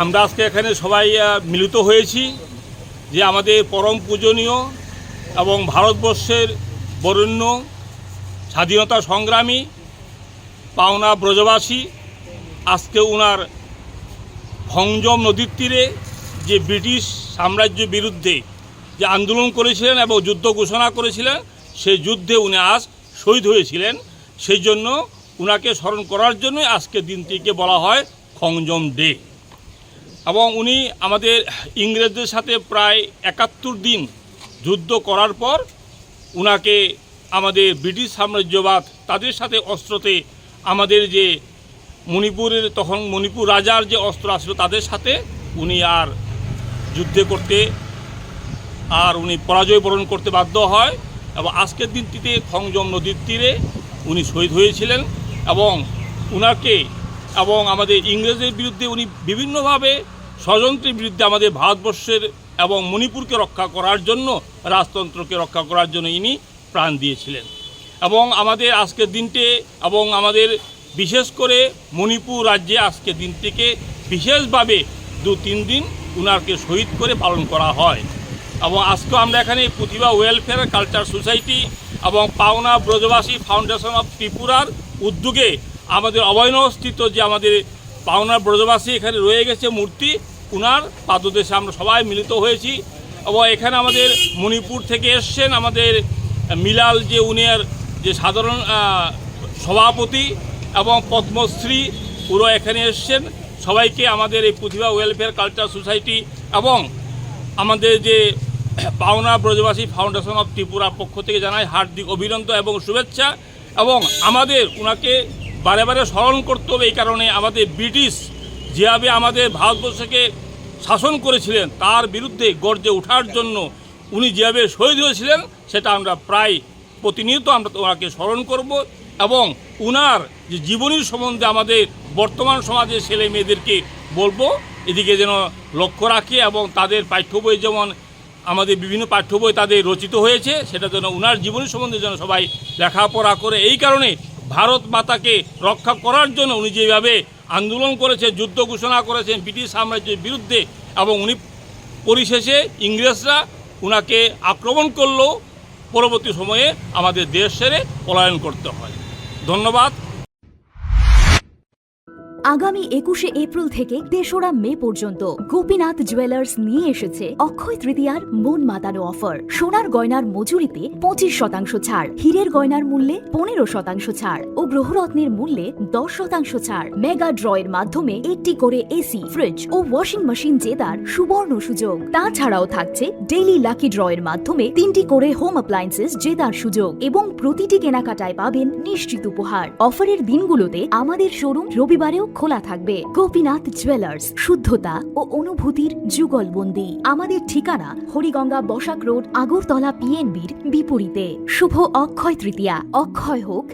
আমরা আজকে এখানে সবাই মিলিত হয়েছি যে আমাদের পরম পূজনীয় এবং ভারতবর্ষের বরেণ্য স্বাধীনতা সংগ্রামী পাওনা ব্রজবাসী আজকে উনার খংজম নদীর তীরে যে ব্রিটিশ সাম্রাজ্যের বিরুদ্ধে যে আন্দোলন করেছিলেন এবং যুদ্ধ ঘোষণা করেছিলেন, সেই যুদ্ধে উনি আজ শহীদ হয়েছিলেন। সেই জন্য উনাকে স্মরণ করার জন্য আজকের দিনটিকে বলা হয় খংজম ডে। এবং উনি আমাদের ইংরেজদের সাথে প্রায় ৭১ দিন যুদ্ধ করার পর উনাকে আমাদের ব্রিটিশ সাম্রাজ্যবাদ তাদের সাথে অস্ত্রতে আমাদের যে মণিপুরের তখন মণিপুর রাজার যে অস্ত্র আসলো তাদের সাথে উনি আর যুদ্ধে করতে উনি পরাজয় বরণ করতে বাধ্য হয় এবং আজকের দিনটিতে খংজম নদীর তীরে উনি শহীদ হয়েছিলেন। এবং উনাকে এবং আমাদের ইংরেজের বিরুদ্ধে উনি বিভিন্নভাবে ষড়যন্ত্রের বিরুদ্ধে আমাদের ভারতবর্ষের এবং মণিপুরকে রক্ষা করার জন্য, রাজতন্ত্রকে রক্ষা করার জন্য ইনি প্রাণ দিয়েছিলেন। এবং আমাদের আজকের দিনটি এবং আমাদের বিশেষ করে মণিপুর রাজ্যে আজকের দিনটিকে বিশেষভাবে ২-৩ দিন উনাকে শহীদ করে পালন করা হয়। এবং আজকেও আমরা এখানে প্রতিভা ওয়েলফেয়ার কালচার সোসাইটি এবং পাওনা ব্রজবাসী ফাউন্ডেশন অফ ত্রিপুরার উদ্যোগে আমাদের অভয়নগরস্থিত যে আমাদের পাওনা ব্রজবাসী এখানে রয়ে গেছে মূর্তি, উনার পাদদেশে আমরা সবাই মিলিত হয়েছি। এবং এখানে আমাদের মণিপুর থেকে এসছেন আমাদের মিলাল যে উনির যে সাধারণ সভাপতি এবং পদ্মশ্রী পুরো এখানে এসছেন। সবাইকে আমাদের এই প্রতিভা ওয়েলফেয়ার কালচার সোসাইটি এবং আমাদের যে পাওনা ব্রজবাসী ফাউন্ডেশন অফ ত্রিপুরার পক্ষ থেকে জানাই হার্দিক অভিনন্দন এবং শুভেচ্ছা। এবং আমাদের ওনাকে বারে বারে স্মরণ করতে হবে, এই কারণে আমাদের ব্রিটিশ যেভাবে আমাদের ভারতবর্ষকে শাসন করেছিলেন তার বিরুদ্ধে গর্জে ওঠার জন্য উনি যেভাবে শহীদ হয়েছিলেন সেটা আমরা প্রায় প্রতিনিয়ত আমরা ওনাকে স্মরণ করব। এবং উনার যে জীবনীর সম্বন্ধে আমাদের বর্তমান সমাজের ছেলে মেয়েদেরকে বলবো এদিকে যেন লক্ষ্য রাখে এবং তাদের পাঠ্য বই যেমন আমাদের বিভিন্ন পাঠ্য বই তাদের রচিত হয়েছে সেটা যেন উনার জীবনী সম্বন্ধে যেন সবাই লেখাপড়া করে। এই কারণে ভারত মাতাকে রক্ষা করার জন্য উনি যেভাবে আন্দোলন করেছেন, যুদ্ধ ঘোষণা করেছেন ব্রিটিশ সাম্রাজ্যের বিরুদ্ধে এবং উনি পরিশেষে ইংরেজরা উনাকে আক্রমণ করলেও পরবর্তী সময়ে আমাদের দেশ ছেড়ে পলায়ন করতে হয়। ধন্যবাদ। আগামী ২১শে এপ্রিল থেকে ৩রা মে পর্যন্ত গোপীনাথ জুয়েলার্স নিয়ে এসেছে অক্ষয় তৃতীয়ার মন মাতানো অফার। সোনার গয়নার মজুরিতে ২৫% ছাড়, হীরের গয়নার মূল্যে ১৫% ছাড় ও গ্রহরত্নের মূল্যে ১০% ছাড়। মেগা ড্রয়ের মাধ্যমে একটি করে এসি, ফ্রিজ ও ওয়াশিং মেশিন জেতার সুবর্ণ সুযোগ। তাছাড়াও থাকছে ডেইলি লাকি ড্রয়ের মাধ্যমে ৩টি করে হোম অ্যাপ্লায়েন্সেস জেতার সুযোগ এবং প্রতিটি কেনাকাটায় পাবেন নিশ্চিত উপহার। অফারের দিনগুলোতে আমাদের শোরুম রবিবারেও খোলা থাকবে। গোপীনাথ জুয়েলার্স, শুদ্ধতা ও অনুভূতির যুগলবন্দি। আমাদের ঠিকানা হরিগঙ্গা বসাক রোড, আগরতলা PNBর বিপরীতে। শুভ অক্ষয় তৃতীয়া। অক্ষয় হোক